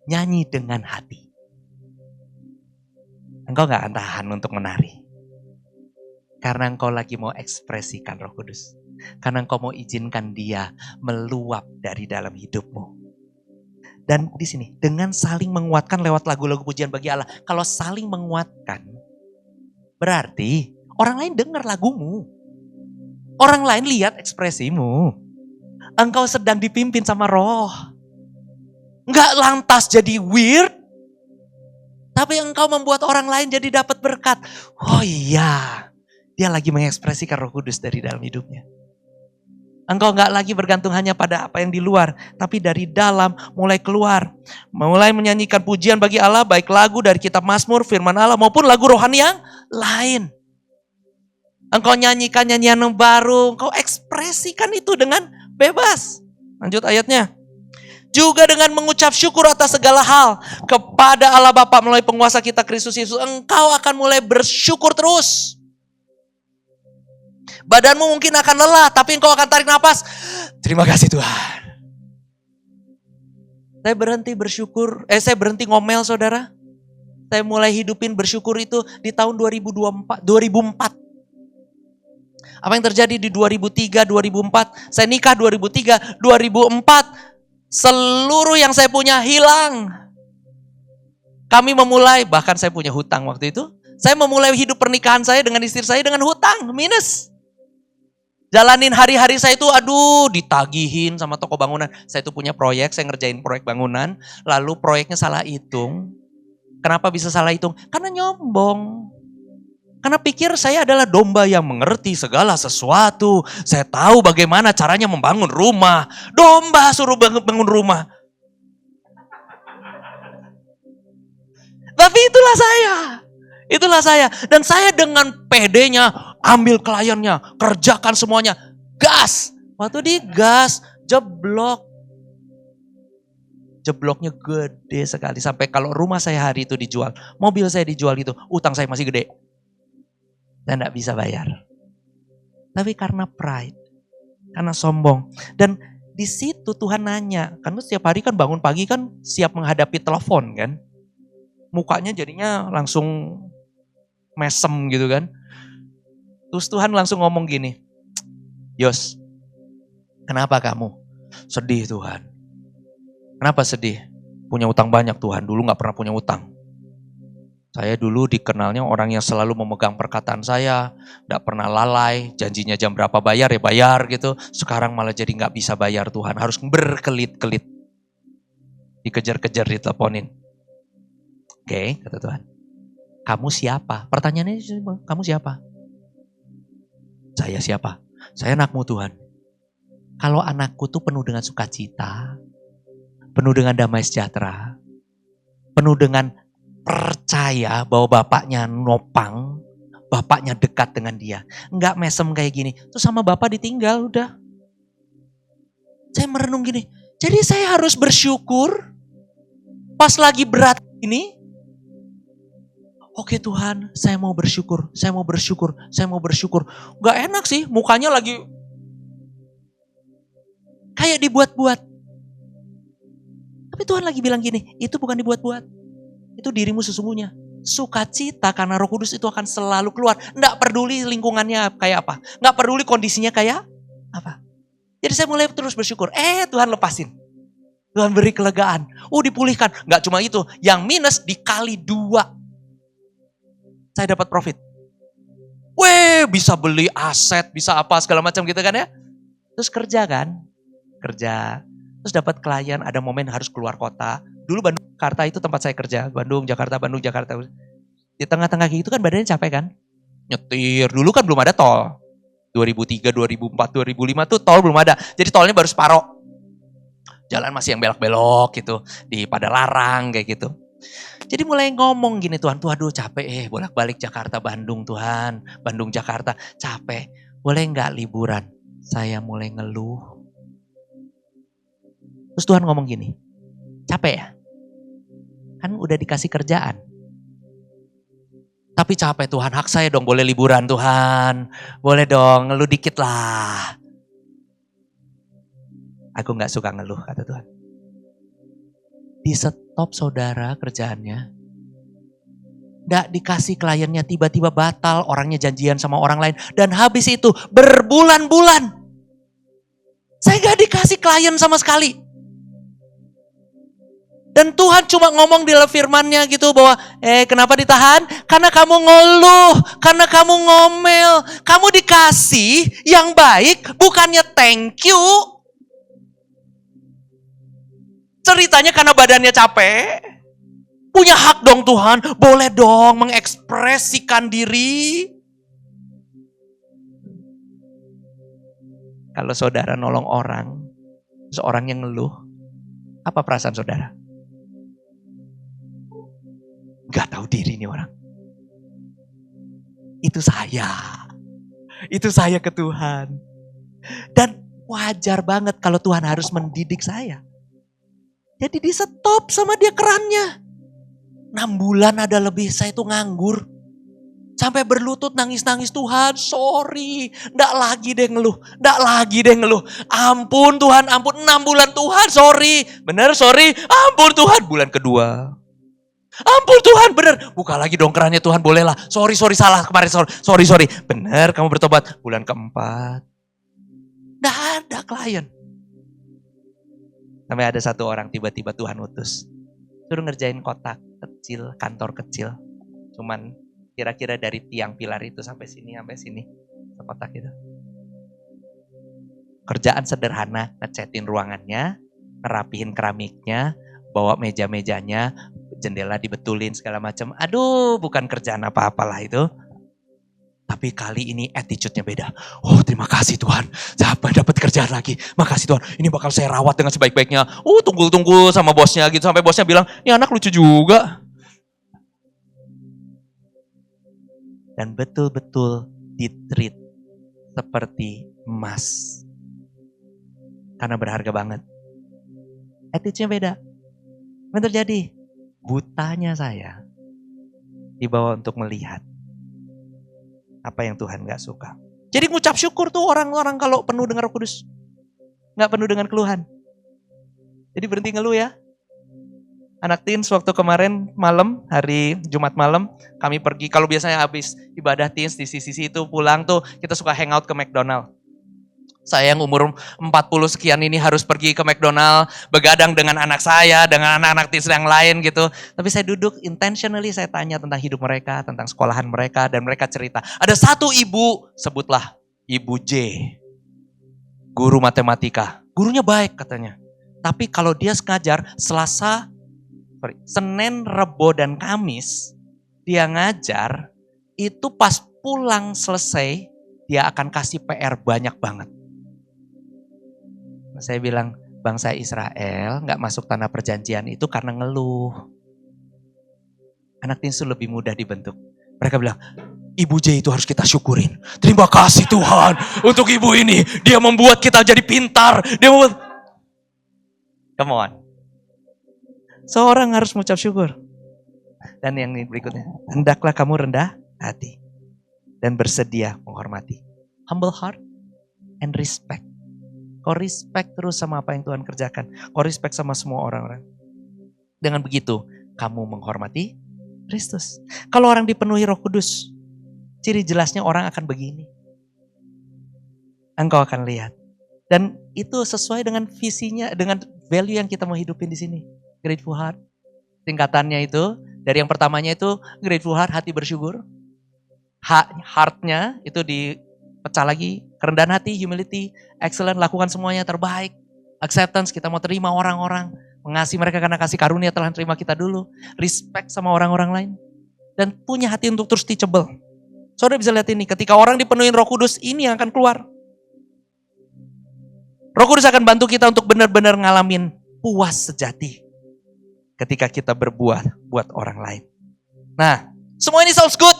Nyanyi dengan hati. Engkau gak akan tahan untuk menari. Karena engkau lagi mau ekspresikan Roh Kudus. Karena engkau mau izinkan Dia meluap dari dalam hidupmu. Dan di sini, dengan saling menguatkan lewat lagu-lagu pujian bagi Allah. Kalau saling menguatkan, berarti orang lain dengar lagumu. Orang lain lihat ekspresimu. Engkau sedang dipimpin sama Roh. Enggak lantas jadi weird, tapi engkau membuat orang lain jadi dapat berkat. Oh iya, dia lagi mengekspresikan Roh Kudus dari dalam hidupnya. Engkau enggak lagi bergantung hanya pada apa yang di luar, tapi dari dalam mulai keluar. Mulai menyanyikan pujian bagi Allah, baik lagu dari kitab Mazmur, firman Allah, maupun lagu rohani yang lain. Engkau nyanyikan nyanyian yang baru, engkau ekspresikan itu dengan bebas. Lanjut ayatnya. Juga dengan mengucap syukur atas segala hal kepada Allah Bapa melalui penguasa kita Kristus Yesus. Engkau akan mulai bersyukur terus. Badanmu mungkin akan lelah, tapi engkau akan tarik nafas. Terima kasih Tuhan. Saya berhenti bersyukur, saya berhenti ngomel saudara. Saya mulai hidupin bersyukur itu di tahun 2004. Apa yang terjadi di 2003, 2004? Saya nikah 2003, 2004. Seluruh yang saya punya hilang. Kami memulai, bahkan saya punya hutang waktu itu. Saya memulai hidup pernikahan saya dengan istri saya dengan hutang, minus. Jalanin hari-hari saya itu aduh ditagihin sama toko bangunan. Saya itu punya proyek, saya ngerjain proyek bangunan. Lalu proyeknya salah hitung. Kenapa bisa salah hitung? Karena nyombong. Karena pikir saya adalah domba yang mengerti segala sesuatu. Saya tahu bagaimana caranya membangun rumah. Domba suruh bangun rumah. Tapi itulah saya. Itulah saya. Dan saya dengan pedenya ambil kliennya, kerjakan semuanya. Gas. Waktu di gas, jeblok. Jebloknya gede sekali. Sampai kalau rumah saya hari itu dijual, mobil saya dijual itu, utang saya masih gede. Dan gak bisa bayar. Tapi karena pride, karena sombong. Dan di situ Tuhan nanya, karena setiap hari kan bangun pagi kan siap menghadapi telepon kan. Mukanya jadinya langsung mesem gitu kan. Terus Tuhan langsung ngomong gini, Yos, kenapa kamu? Sedih Tuhan. Kenapa sedih? Punya utang banyak Tuhan, dulu gak pernah punya utang. Saya dulu dikenalnya orang yang selalu memegang perkataan saya, gak pernah lalai, janjinya jam berapa bayar ya bayar gitu. Sekarang malah jadi gak bisa bayar Tuhan, harus berkelit-kelit. Dikejar-kejar diteleponin. Oke, kata Tuhan. Kamu siapa? Pertanyaannya, kamu siapa? Saya siapa? Saya anakmu Tuhan. Kalau anakku tuh penuh dengan sukacita, penuh dengan damai sejahtera, penuh dengan percaya bahwa bapaknya nopang, bapaknya dekat dengan dia. Enggak mesem kayak gini. Terus sama bapak ditinggal udah. Saya merenung gini. Jadi saya harus bersyukur pas lagi berat ini. Oke Tuhan, saya mau bersyukur, saya mau bersyukur, saya mau bersyukur. Gak enak sih, mukanya lagi kayak dibuat-buat. Tapi Tuhan lagi bilang gini, itu bukan dibuat-buat. Itu dirimu sesungguhnya. Sukacita karena Roh Kudus itu akan selalu keluar. Nggak peduli lingkungannya kayak apa. Nggak peduli kondisinya kayak apa. Jadi saya mulai terus bersyukur. Tuhan lepasin. Tuhan beri kelegaan. Dipulihkan. Nggak cuma itu. Yang minus dikali 2. Saya dapat profit. Bisa beli aset, bisa apa segala macam gitu kan ya. Terus kerja kan. Kerja. Terus dapat klien, ada momen harus keluar kota. Dulu Bandung, Jakarta itu tempat saya kerja. Bandung, Jakarta. Di tengah-tengah gitu kan badannya capek kan. Nyetir, dulu kan belum ada tol. 2003, 2004, 2005 tuh tol belum ada. Jadi tolnya baru separoh. Jalan masih yang belok-belok gitu. Di Padalarang kayak gitu. Jadi mulai ngomong gini Tuhan, aduh capek bolak-balik Jakarta, Bandung Tuhan. Bandung, Jakarta, capek. Boleh gak liburan? Saya mulai ngeluh. Terus Tuhan ngomong gini, capek ya? Kan udah dikasih kerjaan. Tapi capek Tuhan, hak saya dong boleh liburan Tuhan. Boleh dong, ngeluh dikit lah. Aku gak suka ngeluh kata Tuhan. Di stop saudara kerjaannya. Gak dikasih kliennya tiba-tiba batal, orangnya janjian sama orang lain. Dan habis itu berbulan-bulan. Saya gak dikasih klien sama sekali. Dan Tuhan cuma ngomong di dalam firman-Nya gitu bahwa, kenapa ditahan? Karena kamu ngeluh, karena kamu ngomel. Kamu dikasih yang baik, bukannya thank you. Ceritanya karena badannya capek. Punya hak dong Tuhan, boleh dong mengekspresikan diri. Kalau saudara nolong orang, seorang yang ngeluh, apa perasaan saudara? Gak tahu diri nih orang. Itu saya ke Tuhan. Dan wajar banget kalau Tuhan harus mendidik saya. Jadi di stop sama dia kerannya. 6 bulan ada lebih saya tuh nganggur. Sampai berlutut nangis-nangis, Tuhan sorry. Nggak lagi deh ngeluh. Ampun Tuhan, ampun 6 bulan Tuhan sorry. Bener sorry, ampun Tuhan. Bulan kedua. Ampun Tuhan bener. Buka lagi dong kerannya Tuhan bolehlah. Sorry salah kemarin sorry. Bener kamu bertobat. Bulan keempat. Nggak ada klien. Sampai ada satu orang tiba-tiba Tuhan utus. Suruh ngerjain kotak kecil, kantor kecil. Cuman kira-kira dari tiang pilar itu sampai sini. Kotak itu. Kerjaan sederhana, ngecatin ruangannya, ngerapihin keramiknya, bawa meja-mejanya, jendela dibetulin segala macam. Aduh, bukan kerjaan apa-apalah itu. Tapi kali ini attitude-nya beda. Oh, terima kasih Tuhan, saya dapat kerjaan lagi. Makasih Tuhan, ini bakal saya rawat dengan sebaik-baiknya. Tunggu-tunggu sama bosnya gitu, sampai bosnya bilang, ini anak lucu juga. Dan betul-betul di-treat seperti emas. Karena berharga banget. Attitude-nya beda. Apa yang terjadi? Butanya saya dibawa untuk melihat apa yang Tuhan gak suka. Jadi ngucap syukur tuh orang-orang kalau penuh dengan Roh Kudus. Gak penuh dengan keluhan. Jadi berhenti ngeluh ya. Anak teens waktu kemarin malam, hari Jumat malam, kami pergi, kalau biasanya habis ibadah teens di sisi itu pulang tuh, kita suka hangout ke McDonald. Saya yang umur 40 sekian ini harus pergi ke McDonald, begadang dengan anak saya, dengan anak-anak teens yang lain gitu. Tapi saya duduk intentionally, saya tanya tentang hidup mereka, tentang sekolahan mereka, dan mereka cerita. Ada satu ibu, sebutlah Ibu J, guru matematika. Gurunya baik katanya. Tapi kalau dia ngajar Senin, Rebo, dan Kamis, dia ngajar, itu pas pulang selesai, dia akan kasih PR banyak banget. Saya bilang, bangsa Israel gak masuk tanah perjanjian itu karena ngeluh. Anak teens itu lebih mudah dibentuk. Mereka bilang, Ibu J itu harus kita syukurin. Terima kasih Tuhan untuk ibu ini. Dia membuat kita jadi pintar. Dia membuat... Come on. Seorang harus mengucap syukur. Dan yang berikutnya, hendaklah kamu rendah hati dan bersedia menghormati. Humble heart and respect. Kau respect terus sama apa yang Tuhan kerjakan. Kau respect sama semua orang-orang. Dengan begitu, kamu menghormati Kristus. Kalau orang dipenuhi Roh Kudus, ciri jelasnya orang akan begini. Engkau akan lihat. Dan itu sesuai dengan visinya, dengan value yang kita mau hidupin di sini. Grateful heart. Tingkatannya itu, dari yang pertamanya itu grateful heart, hati bersyukur. Heart-nya itu dipecah lagi, kerendahan hati, humility, excellent, lakukan semuanya terbaik. Acceptance, kita mau terima orang-orang. Mengasihi mereka karena kasih karunia telah terima kita dulu. Respect sama orang-orang lain. Dan punya hati untuk terus teachable. Saudara bisa lihat ini, ketika orang dipenuhi Roh Kudus, ini yang akan keluar. Roh Kudus akan bantu kita untuk benar-benar ngalamin puas sejati. Ketika kita berbuat buat orang lain. Nah, semua ini sounds good.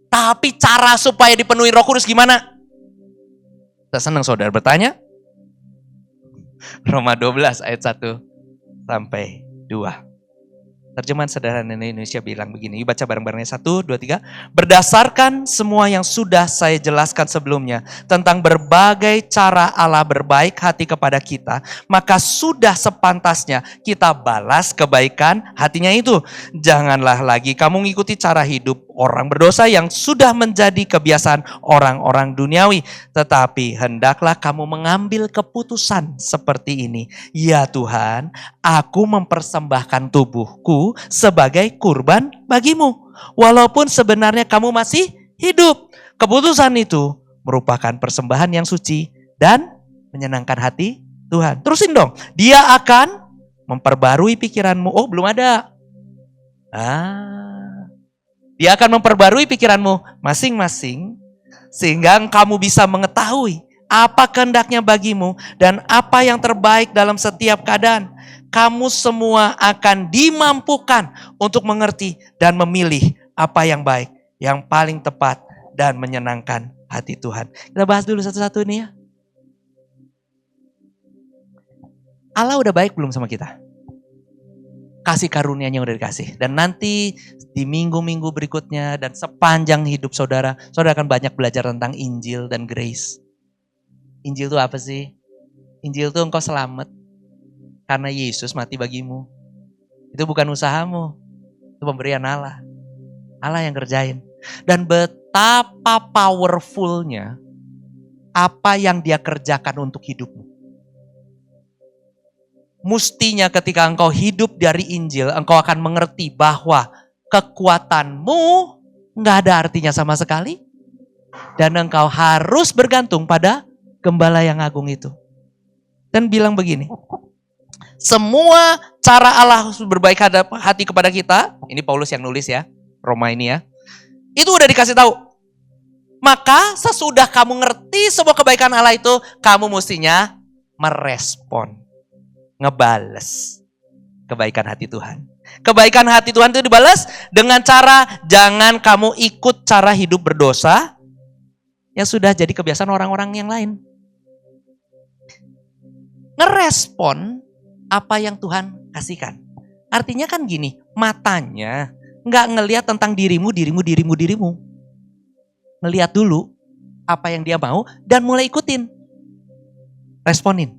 Tapi cara supaya dipenuhi Roh Kudus gimana? Saya senang saudara bertanya. Roma 12 ayat 1 sampai 2. Terjemahan sederhana Indonesia bilang begini. Yuk baca bareng-barengnya 1, 2, 3. Berdasarkan semua yang sudah saya jelaskan sebelumnya. Tentang berbagai cara Allah berbaik hati kepada kita. Maka sudah sepantasnya kita balas kebaikan hatinya itu. Janganlah lagi kamu mengikuti cara hidup orang berdosa yang sudah menjadi kebiasaan orang-orang duniawi. Tetapi hendaklah kamu mengambil keputusan seperti ini. Ya Tuhan, aku mempersembahkan tubuhku sebagai kurban bagimu. Walaupun sebenarnya kamu masih hidup. Keputusan itu merupakan persembahan yang suci dan menyenangkan hati Tuhan. Terusin dong. Dia akan memperbarui pikiranmu. Oh, belum ada. Dia akan memperbarui pikiranmu masing-masing. Sehingga kamu bisa mengetahui apa kehendaknya bagimu dan apa yang terbaik dalam setiap keadaan. Kamu semua akan dimampukan untuk mengerti dan memilih apa yang baik, yang paling tepat dan menyenangkan hati Tuhan. Kita bahas dulu satu-satu ini ya. Allah udah baik belum sama kita? Kasih karunia-Nya udah dikasih. Dan nanti di minggu-minggu berikutnya dan sepanjang hidup saudara, saudara akan banyak belajar tentang Injil dan grace. Injil itu apa sih? Injil itu engkau selamat karena Yesus mati bagimu. Itu bukan usahamu, itu pemberian Allah. Allah yang kerjain. Dan betapa powerfulnya apa yang dia kerjakan untuk hidupmu. Mustinya ketika engkau hidup dari Injil, engkau akan mengerti bahwa kekuatanmu gak ada artinya sama sekali. Dan engkau harus bergantung pada Gembala yang agung itu. Dan bilang begini, semua cara Allah berbaik hati kepada kita, ini Paulus yang nulis ya, Roma ini ya, itu udah dikasih tahu. Maka sesudah kamu ngerti semua kebaikan Allah itu, kamu mestinya merespon, ngebales kebaikan hati Tuhan. Kebaikan hati Tuhan itu dibalas dengan cara jangan kamu ikut cara hidup berdosa yang sudah jadi kebiasaan orang-orang yang lain. Ngerespon apa yang Tuhan kasihkan. Artinya kan gini, matanya nggak ngelihat tentang dirimu. Ngelihat dulu apa yang dia mau dan mulai ikutin. Responin.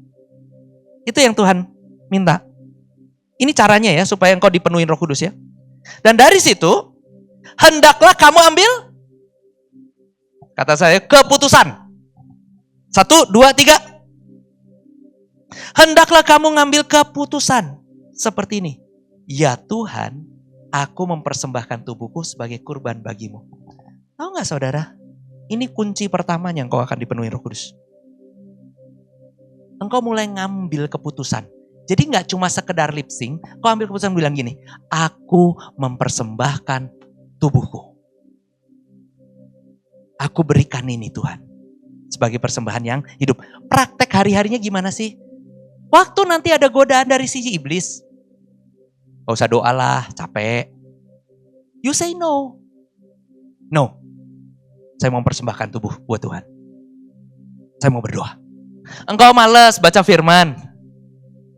Itu yang Tuhan minta. Ini caranya ya supaya engkau dipenuhi Roh Kudus ya. Dan dari situ hendaklah kamu ambil, kata saya, keputusan. 1, 2, 3. Hendaklah kamu ngambil keputusan seperti ini. Ya Tuhan, aku mempersembahkan tubuhku sebagai kurban bagimu. Tahu gak saudara? Ini kunci pertamanya engkau akan dipenuhi Roh Kudus. Engkau mulai ngambil keputusan. Jadi gak cuma sekedar lip sync, kau ambil keputusan bilang gini, aku mempersembahkan tubuhku. Aku berikan ini Tuhan, sebagai persembahan yang hidup. Praktek hari-harinya gimana sih? Waktu nanti ada godaan dari sisi iblis, gak usah doa lah, capek. You say no. No, saya mau mempersembahkan tubuh buat Tuhan. Saya mau berdoa. Engkau malas baca firman.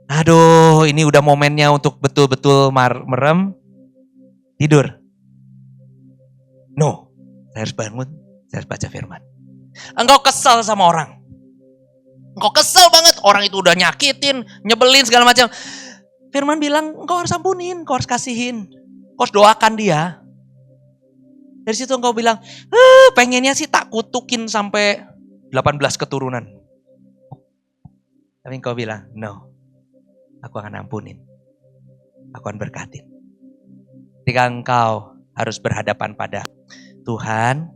Aduh, ini udah momennya untuk betul-betul merem, tidur. No, saya harus bangun, saya harus baca firman. Engkau kesal sama orang. Engkau kesal banget, orang itu udah nyakitin, nyebelin segala macam. Firman bilang, engkau harus ampunin, engkau harus kasihin. Engkau harus doakan dia. Dari situ engkau bilang, pengennya sih tak kutukin sampai 18 keturunan. Tapi engkau bilang, no. Aku akan ampunin. Aku akan berkatin. Ketika engkau harus berhadapan pada Tuhan,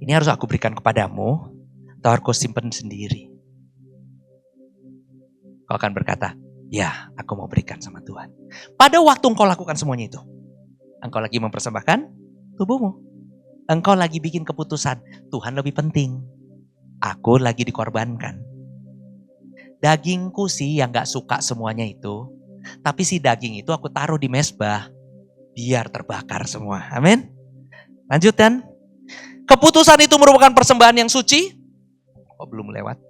ini harus aku berikan kepadamu, atau harus kau simpen sendiri. Kau akan berkata, ya aku mau berikan sama Tuhan. Pada waktu engkau lakukan semuanya itu, engkau lagi mempersembahkan tubuhmu. Engkau lagi bikin keputusan, Tuhan lebih penting. Aku lagi dikorbankan. Dagingku sih yang gak suka semuanya itu. Tapi si daging itu aku taruh di mezbah. Biar terbakar semua. Amin. Lanjutkan. Keputusan itu merupakan persembahan yang suci. Oh belum lewat.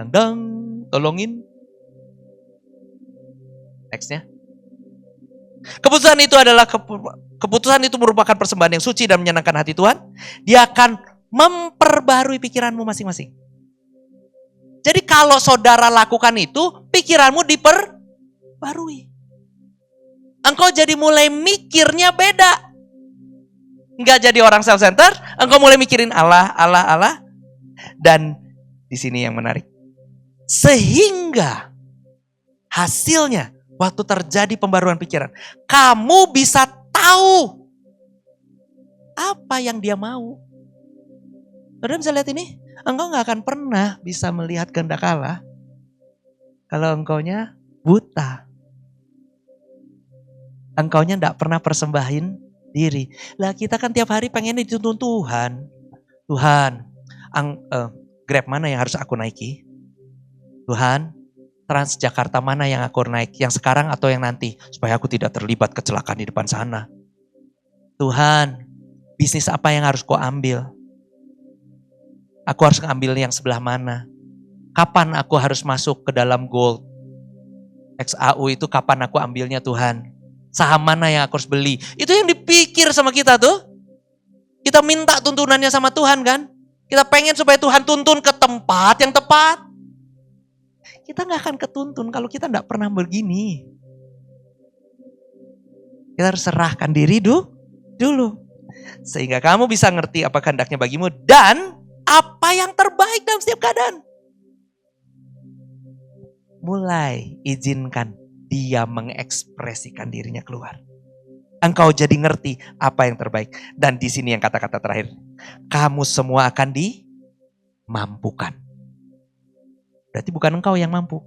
Dang, tolongin. Nextnya. Keputusan itu merupakan persembahan yang suci dan menyenangkan hati Tuhan. Dia akan memperbarui pikiranmu masing-masing. Jadi kalau saudara lakukan itu, pikiranmu diperbarui. Engkau jadi mulai mikirnya beda. Enggak jadi orang self-centered, engkau mulai mikirin Allah. Dan di sini yang menarik. Sehingga hasilnya, waktu terjadi pembaruan pikiran, kamu bisa tahu apa yang dia mau. Saudara bisa lihat ini? Engkau gak akan pernah bisa melihat kehendak Allah kalau engkaunya buta. Engkaunya gak pernah persembahin diri. Lah kita kan tiap hari pengen dituntun Tuhan. Tuhan, Grab mana yang harus aku naiki? Tuhan, Transjakarta mana yang aku naik? Yang sekarang atau yang nanti? Supaya aku tidak terlibat kecelakaan di depan sana. Tuhan, bisnis apa yang harus kau ambil? Aku harus ngambil yang sebelah mana? Kapan aku harus masuk ke dalam gold? XAU itu kapan aku ambilnya Tuhan? Saham mana yang aku harus beli? Itu yang dipikir sama kita tuh. Kita minta tuntunannya sama Tuhan kan? Kita pengen supaya Tuhan tuntun ke tempat yang tepat. Kita gak akan ketuntun kalau kita gak pernah begini. Kita harus serahkan diri dulu. Sehingga kamu bisa ngerti apa kehendaknya bagimu dan apa yang terbaik dalam setiap keadaan. Mulai izinkan dia mengekspresikan dirinya keluar. Engkau jadi ngerti apa yang terbaik. Dan di sini yang kata-kata terakhir. Kamu semua akan mampukan. Berarti bukan engkau yang mampu.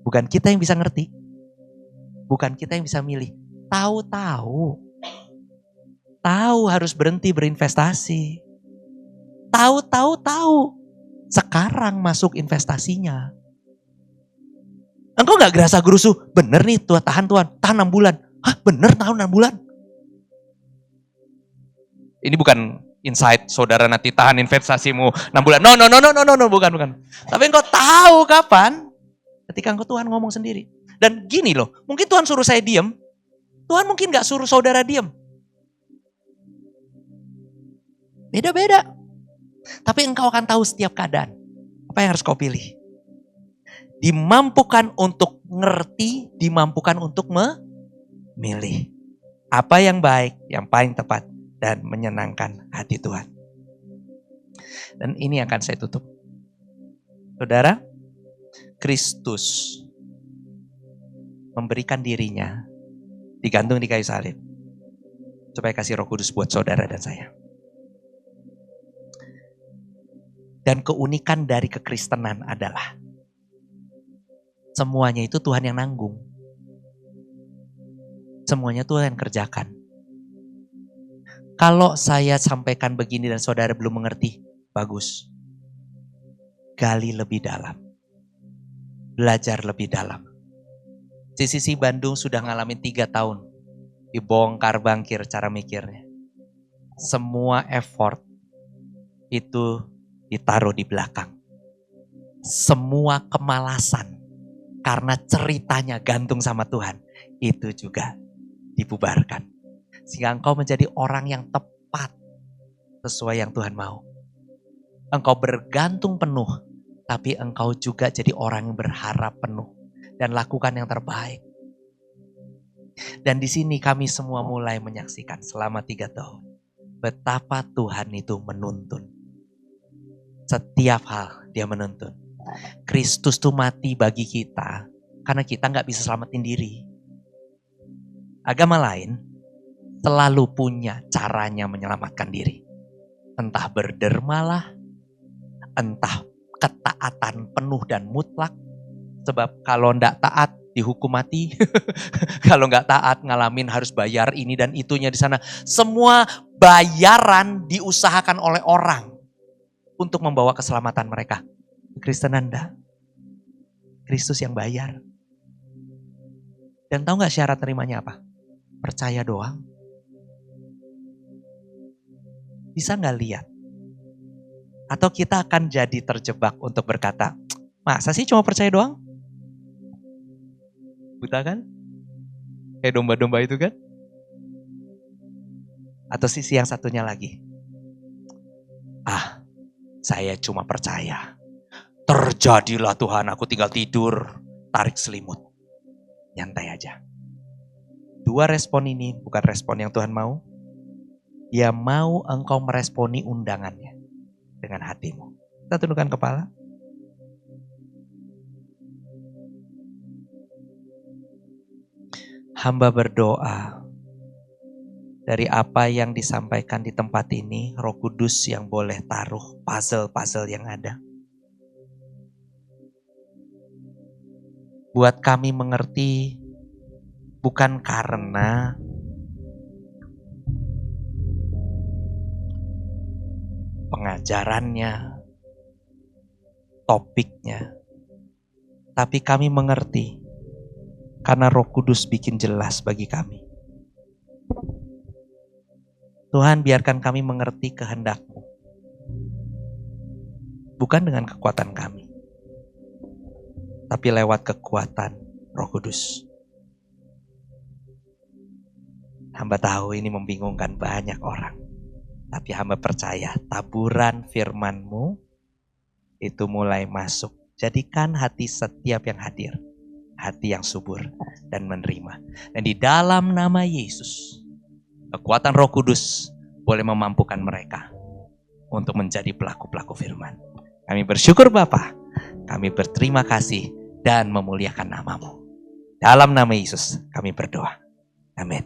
Bukan kita yang bisa ngerti. Bukan kita yang bisa milih. Tahu harus berhenti berinvestasi. Tahu. Sekarang masuk investasinya. Engkau gak gerasa gerusu, bener nih tahan 6 bulan. Hah bener tahan 6 bulan? Ini bukan insight saudara nanti tahan investasimu 6 bulan. No, bukan. Tapi engkau tahu kapan? Ketika engkau Tuhan ngomong sendiri. Dan gini loh, mungkin Tuhan suruh saya diam. Tuhan mungkin gak suruh saudara diam. Beda-beda. Tapi engkau akan tahu setiap keadaan. Apa yang harus kau pilih? Dimampukan untuk ngerti, dimampukan untuk memilih. Apa yang baik, yang paling tepat, dan menyenangkan hati Tuhan. Dan ini akan saya tutup. Saudara, Kristus memberikan dirinya digantung di kayu salib. Supaya kasih Roh Kudus buat saudara dan saya. Dan keunikan dari kekristenan adalah semuanya itu Tuhan yang nanggung. Semuanya Tuhan yang kerjakan. Kalau saya sampaikan begini dan saudara belum mengerti, bagus. Gali lebih dalam. Belajar lebih dalam. CCC Bandung sudah ngalamin 3 tahun. Dibongkar bangkir cara mikirnya. Semua effort itu ditaruh di belakang. Semua kemalasan karena ceritanya gantung sama Tuhan, itu juga dibubarkan. Sehingga engkau menjadi orang yang tepat sesuai yang Tuhan mau. Engkau bergantung penuh, tapi engkau juga jadi orang yang berharap penuh dan lakukan yang terbaik. Dan di sini kami semua mulai menyaksikan selama 3 tahun betapa Tuhan itu menuntun. Setiap hal dia menuntun. Kristus tuh mati bagi kita karena kita gak bisa selamatin diri. Agama lain selalu punya caranya menyelamatkan diri. Entah berdermalah, entah ketaatan penuh dan mutlak. Sebab kalau gak taat dihukum mati. Kalau gak taat ngalamin harus bayar ini dan itunya di sana. Semua bayaran diusahakan oleh orang untuk membawa keselamatan mereka. Kristen Anda, Kristus yang bayar. Dan tahu gak syarat terimanya apa? Percaya doang. Bisa gak lihat? Atau kita akan jadi terjebak untuk berkata, masa sih cuma percaya doang? Buta kan? Kayak domba-domba itu kan? Atau sisi yang satunya lagi. Saya cuma percaya. Terjadilah Tuhan, aku tinggal tidur, tarik selimut. Nyantai aja. 2 respon ini bukan respon yang Tuhan mau. Dia mau engkau meresponi undangannya dengan hatimu. Kita tundukkan kepala. Hamba berdoa. Dari apa yang disampaikan di tempat ini, Roh Kudus yang boleh taruh puzzle-puzzle yang ada. Buat kami mengerti bukan karena pengajarannya, topiknya, tapi kami mengerti karena Roh Kudus bikin jelas bagi kami. Tuhan, biarkan kami mengerti kehendak-Mu. Bukan dengan kekuatan kami, tapi lewat kekuatan Roh Kudus. Hamba tahu ini membingungkan banyak orang. Tapi hamba percaya taburan firman-Mu itu mulai masuk. Jadikan hati setiap yang hadir, hati yang subur dan menerima. Dan di dalam nama Yesus, kekuatan Roh Kudus boleh memampukan mereka untuk menjadi pelaku-pelaku firman. Kami bersyukur Bapa, kami berterima kasih dan memuliakan nama-Mu. Dalam nama Yesus kami berdoa. Amin.